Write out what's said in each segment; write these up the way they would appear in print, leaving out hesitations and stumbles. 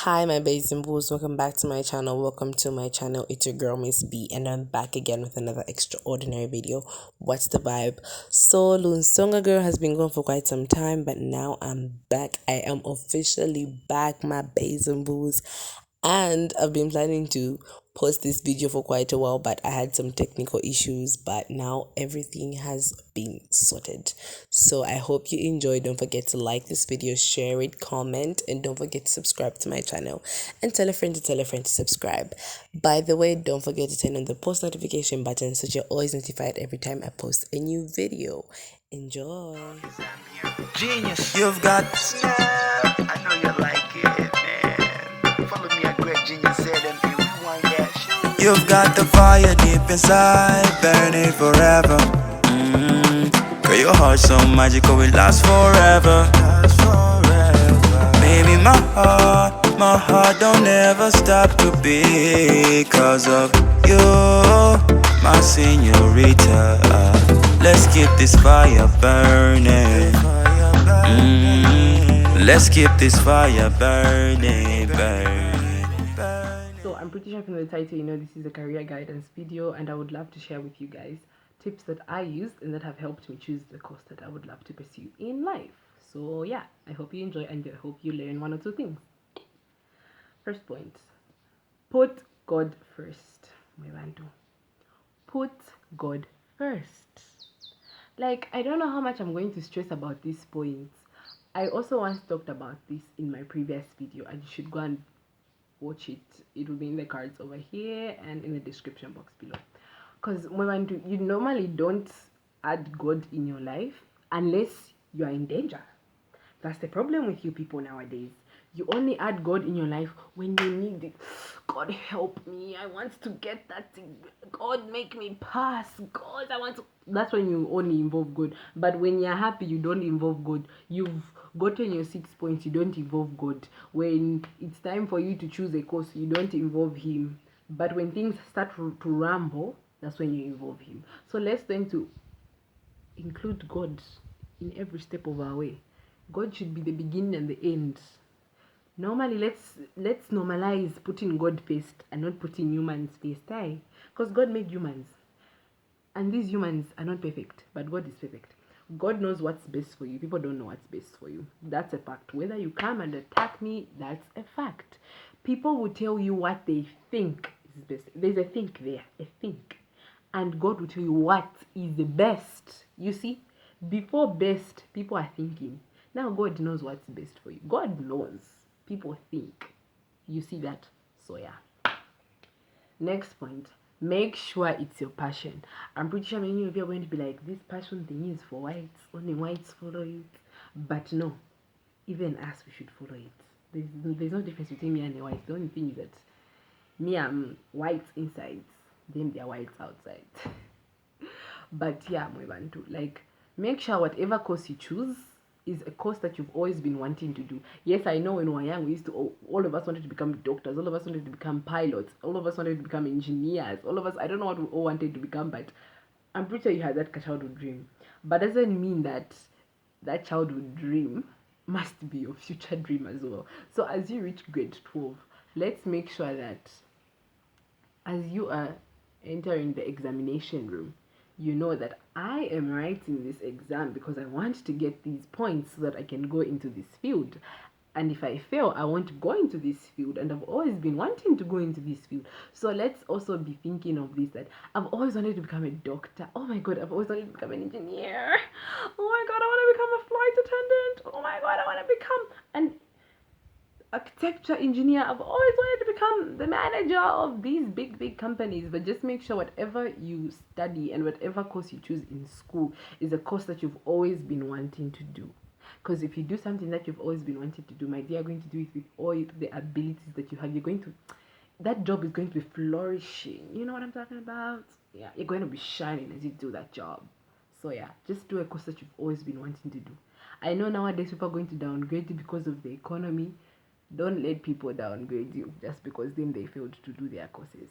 Hi, my babes and booze. Welcome back to my channel. Welcome to my channel. It's your girl Miss B, and I'm back again with another extraordinary video. What's the vibe? So, Lunsonga girl has been gone for quite some time, but now I'm back. I am officially back, my babes and booze. And I've been planning to post this video for quite a while, but I had some technical issues. But now everything has been sorted. So I hope you enjoy. Don't forget to like this video, share it, comment, and don't forget to subscribe to my channel and tell a friend to tell a friend to subscribe. By the way, don't forget to turn on the post notification button so you're always notified every time I post a new video. Enjoy. Genius, you've got snap. I know you like it, man. Follow me at Greg Genius said and rewind that. You've got the fire deep inside, burning forever. Girl, your heart's so magical, it lasts forever. Baby, my heart don't ever stop to beat 'cause of you, my señorita. Let's keep this fire burning. Let's keep this fire burning. So I'm pretty sure from the title you know this is a career guidance video, and I would love to share with you guys tips that I used and that have helped me choose the course that I would love to pursue in life. So yeah, I hope you enjoy and I hope you learn one or two things. First point, put God first. Put God first. Like, I don't know how much I'm going to stress about these points. I also once talked about this in my previous video, and you should go and watch it. It will be in the cards over here and in the description box below. Because you normally don't add God in your life unless you are in danger. That's the problem with you people nowadays. You only add God in your life when you need it. God help me. I want to get that thing. God make me pass. God, I want to. That's when you only involve God. But when you're happy, you don't involve God. You've gotten your 6 points. You don't involve God. When it's time for you to choose a course, you don't involve Him. But when things start to ramble, that's when you involve Him. So let's learn to include God in every step of our way. God should be the beginning and the end. Normally, let's normalize putting God first and not putting humans first. Because God made humans, and these humans are not perfect, but God is perfect. God knows what's best for you. People don't know what's best for you. That's a fact. Whether you come and attack me, that's a fact. People will tell you what they think is best. There's a think there, a think. And God will tell you what is the best. You see, before best, people are thinking. Now God knows what's best for you. God knows. People think. You see that? So yeah. Next point. Make sure it's your passion. I'm pretty sure many of you are going to be like, this passion thing is for whites. Only whites follow it. But no. Even us, we should follow it. There's no difference between me and a white. The only thing is that me, I'm white inside. Them, they're white outside. But yeah, Mwebantu, like, make sure whatever course you choose is a course that you've always been wanting to do. Yes, I know when we were young, we used to, all of us wanted to become doctors, all of us wanted to become pilots, all of us wanted to become engineers, all of us, I don't know what we all wanted to become, but I'm pretty sure you had that childhood dream. But doesn't mean that that childhood dream must be your future dream as well. So as you reach grade 12, let's make sure that as you are entering the examination room, you know that I am writing this exam because I want to get these points so that I can go into this field. And if I fail, I want to go into this field, and I've always been wanting to go into this field. So let's also be thinking of this, that I've always wanted to become a doctor. Oh my god, I've always wanted to become an engineer. Oh my god, I want to become a flight attendant. Oh my god, I want to become an architecture engineer. I've always wanted to become the manager of these big companies. But just make sure whatever you study and whatever course you choose in school is a course that you've always been wanting to do. Because if you do something that you've always been wanting to do, my dear, you're going to do it with all the abilities that you have. You're going to, that job is going to be flourishing. You know what I'm talking about? Yeah, you're going to be shining as you do that job. So yeah, just do a course that you've always been wanting to do. I know nowadays people are going to downgrade it because of the economy. Don't let people downgrade you just because then they failed to do their courses.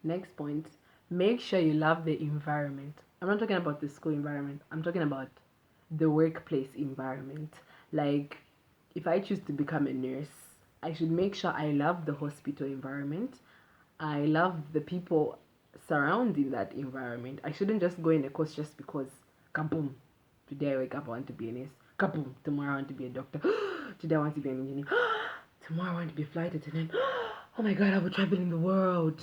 Next point, make sure you love the environment. I'm not talking about the school environment. I'm talking about the workplace environment. Like, if I choose to become a nurse, I should make sure I love the hospital environment. I love the people surrounding that environment. I shouldn't just go in a course just because, kaboom, today I wake up, I want to be a nurse. Kaboom, tomorrow I want to be a doctor. Today I want to be an engineer. Tomorrow I want to be a flight attendant. Oh my god, I will travel in the world.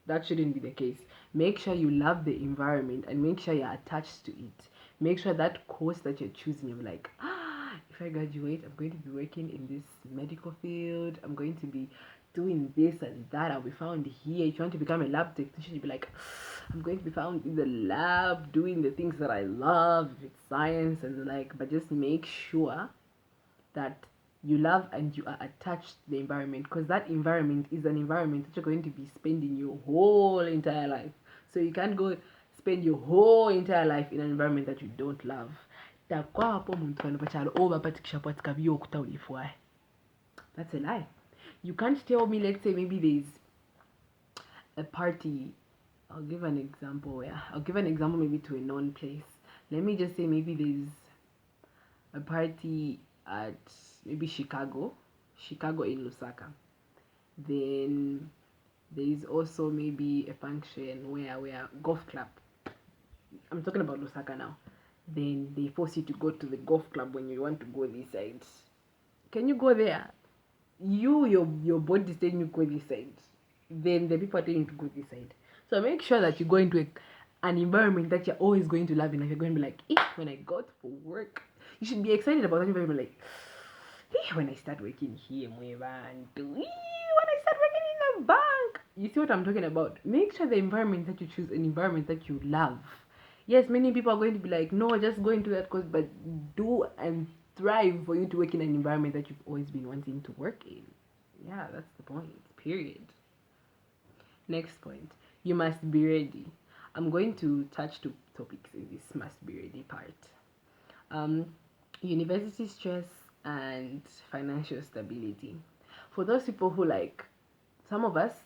That shouldn't be the case. Make sure you love the environment and make sure you're attached to it. Make sure that course that you're choosing, you're like, if I graduate, I'm going to be working in this medical field. I'm going to be doing this and that. I'll be found here. If you want to become a lab technician, you'll be like, I'm going to be found in the lab doing the things that I love. If it's science and the like, but just make sure that you love and you are attached to the environment, because that environment is an environment that you're going to be spending your whole entire life. So you can't go spend your whole entire life in an environment that you don't love. That's a lie. You can't tell me, let's say maybe there's a party. I'll give an example. Yeah, I'll give an example maybe to a known place. Let me just say maybe there's a party at maybe Chicago in Lusaka. Then there is also maybe a function where golf club. I'm talking about Lusaka now. Then they force you to go to the golf club when you want to go this side. Can you go there? Your body is telling you go this side. Then the people are telling you to go this side. So make sure that you go into an environment that you're always going to love, and you're going to be like, when I got for work, you should be excited about that environment. Like, when I start working here, when I start working in a bank. You see what I'm talking about? Make sure the environment that you choose, an environment that you love. Yes, many people are going to be like, no, just go into that course, but do and thrive for you to work in an environment that you've always been wanting to work in. Yeah, that's the point. Period. Next point. You must be ready. I'm going to touch two topics in this must be ready part. University stress and financial stability. For those people who, like, some of us,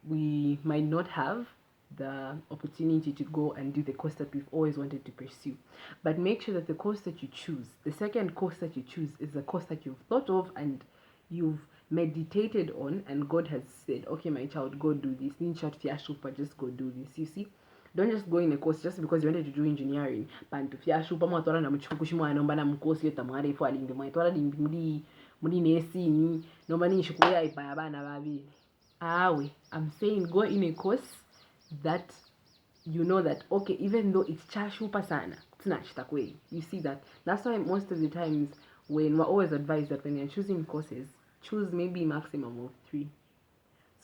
we might not have the opportunity to go and do the course that we've always wanted to pursue, but make sure that the course that you choose, the second course that you choose, is a course that you've thought of and you've meditated on, and God has said, okay, my child, go do this. Just go do this. You see, don't just go in a course just because you wanted to do engineering. I'm saying go in a course that you know that, okay, even though it's chashupa sana, you see that. That's why most of the times when we're always advised that when you're choosing courses, choose maybe maximum of 3,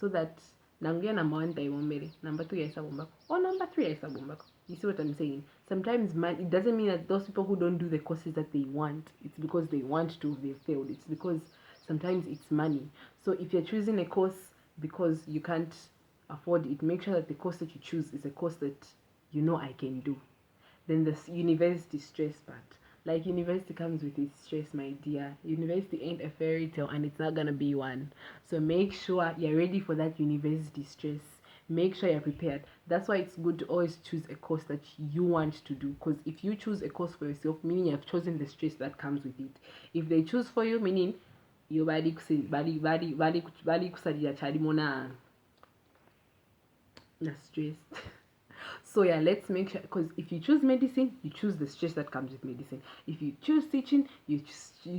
so that nangia number 1 taiwombele, number 2 yaisabumbako, or number 3 yaisabumbako. You see what I'm saying? Sometimes it doesn't mean that those people who don't do the courses that they want, it's because they want to, they failed. It's because sometimes it's money. So if you're choosing a course because you can't afford it, make sure that the course that you choose is a course that you know I can do. Then the university stress part. Like, university comes with its stress, my dear. University ain't a fairy tale, and it's not gonna be one. So make sure you're ready for that university stress. Make sure you're prepared. That's why it's good to always choose a course that you want to do. Because if you choose a course for yourself, meaning you have chosen the stress that comes with it. If they choose for you, meaning your body kusadia chadi mona na stress. So yeah, let's make sure, because if you choose medicine, you choose the stress that comes with medicine. If you choose teaching, you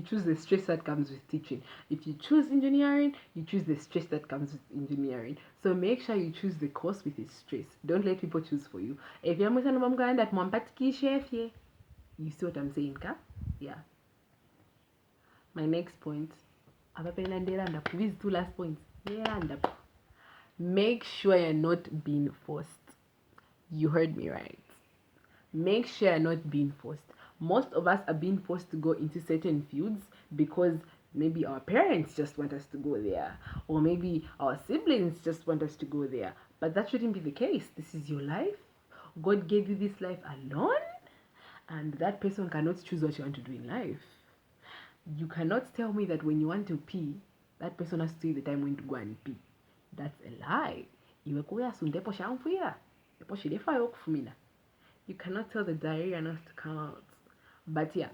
choose the stress that comes with teaching. If you choose engineering, you choose the stress that comes with engineering. So make sure you choose the course with its stress. Don't let people choose for you. If you're that you see what I'm saying, ka? Yeah. My next point. These 2 last points. Make sure you're not being forced. You heard me right. Make sure you're not being forced. Most of us are being forced to go into certain fields because maybe our parents just want us to go there, or maybe our siblings just want us to go there. But that shouldn't be the case. This is your life. God gave you this life alone, and that person cannot choose what you want to do in life. You cannot tell me that when you want to pee, that person has to see the time when to go and pee. That's a lie. You cannot tell the diarrhea not to come out. But yeah,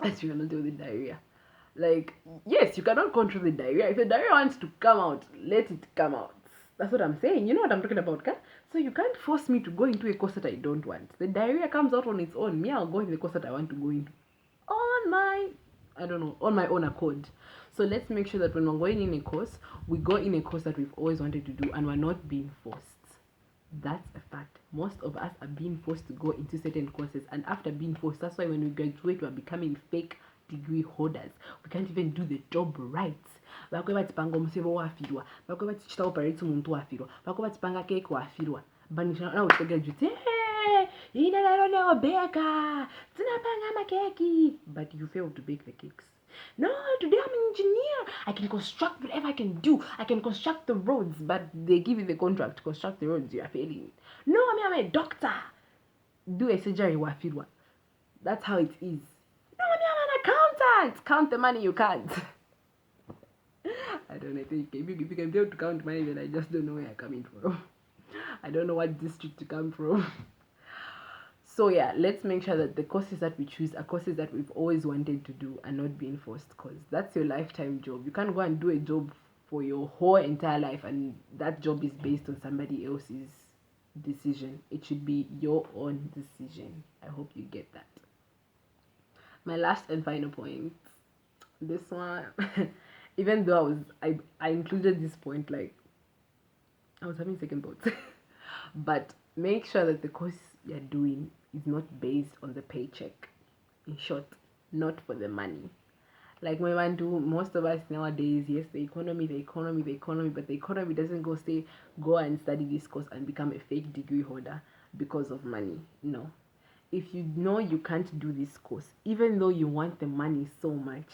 that's you cannot tell the diarrhea. Like, yes, you cannot control the diarrhea. If the diarrhea wants to come out, let it come out. That's what I'm saying. You know what I'm talking about, ka? So you can't force me to go into a course that I don't want. The diarrhea comes out on its own. Me, I'll go into the course that I want to go into. On my, I don't know, on my own accord. So let's make sure that when we're going in a course, we go in a course that we've always wanted to do and we're not being forced. That's a fact. Most of us are being forced to go into certain courses, and after being forced, that's why when we graduate, we're becoming fake degree holders. We can't even do the job right. Bakwe batipanga omusebo wafirwa, bakwe batichita operate umuntu wafirwa, bakwe batipanga cake wafirwa. Banisha na utegraduate. Ina lero beka. Tinapanga makeki. But you failed to bake the cakes. No, today I'm an engineer. I can construct whatever I can do. I can construct the roads, but they give you the contract to construct the roads. You are failing. No, I'm a doctor. Do a surgery wafirwa. That's how it is. No, I'm an accountant. Count the money you can't. I don't know. If you can be able to count money, then I just don't know where you're coming from. I don't know what district to come from. So yeah, let's make sure that the courses that we choose are courses that we've always wanted to do and not being forced, because that's your lifetime job. You can't go and do a job for your whole entire life and that job is based on somebody else's decision. It should be your own decision. I hope you get that. My last and final point. This one, even though I included this point, like I was having second thoughts. But make sure that the course you're doing is not based on the paycheck. In short, not for the money. Like my man do, most of us nowadays, yes, the economy, but the economy doesn't go and study this course and become a fake degree holder because of money. No. If you know you can't do this course, even though you want the money so much,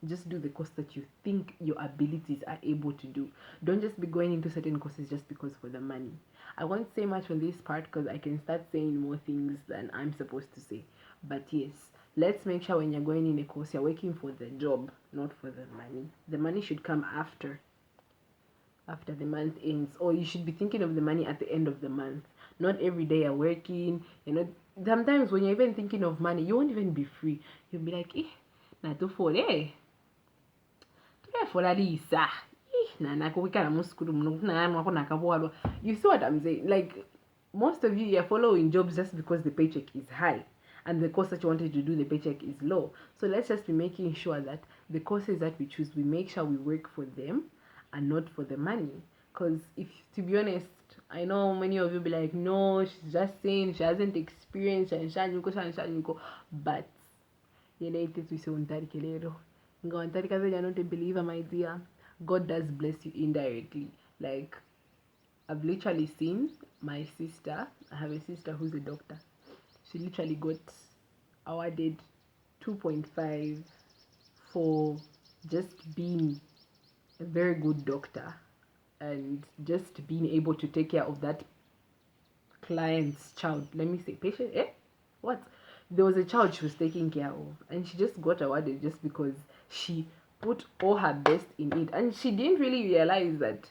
just do the course that you think your abilities are able to do. Don't just be going into certain courses just because for the money. I won't say much on this part because I can start saying more things than I'm supposed to say. But yes, let's make sure when you're going in a course, you're working for the job, not for the money. The money should come after the month ends, or you should be thinking of the money at the end of the month. Not every day you're working. Sometimes when you're even thinking of money, you won't even be free. You'll be like, na to for eh. You see what I'm saying? Like, most of you are following jobs just because the paycheck is high and the course that you wanted to do, the paycheck is low. So let's just be making sure that the courses that we choose, we make sure we work for them and not for the money. Because if, to be honest, I know many of you be like, no, she's just saying she hasn't experienced but not a believer, my dear. God does bless you indirectly. Like, I've literally seen my sister. I have a sister who's a doctor. She literally got awarded 2.5 for just being a very good doctor and just being able to take care of that client's child. Let me say patient. What? There was a child she was taking care of, and she just got awarded just because she put all her best in it, and she didn't really realize that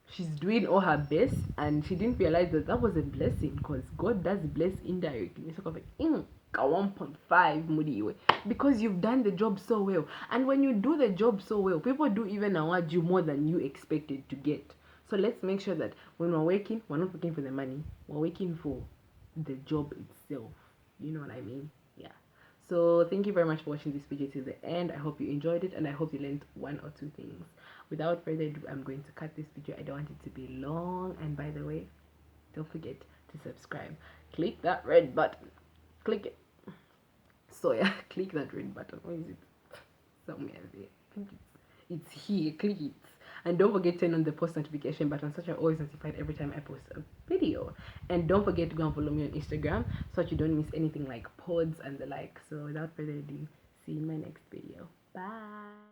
she's doing all her best, and she didn't realize that that was a blessing, because God does bless indirectly. So like 1.5 mudiwe, because you've done the job so well. And when you do the job so well, people do even award you more than you expected to get. So let's make sure that when we're working, we're not working for the money, we're working for the job itself. You know what I mean? Yeah. So thank you very much for watching this video till the end. I hope you enjoyed it and I hope you learned one or two things. Without further ado, I'm going to cut this video. I don't want it to be long. And by the way, don't forget to subscribe. Click that red button. Click it. So yeah, click that red button. Where is it? Somewhere there. It's here. Click it. And don't forget to turn on the post notification button so that you're always notified every time I post a video. And don't forget to go and follow me on Instagram so that you don't miss anything like pods and the like. So without further ado, see you in my next video. Bye.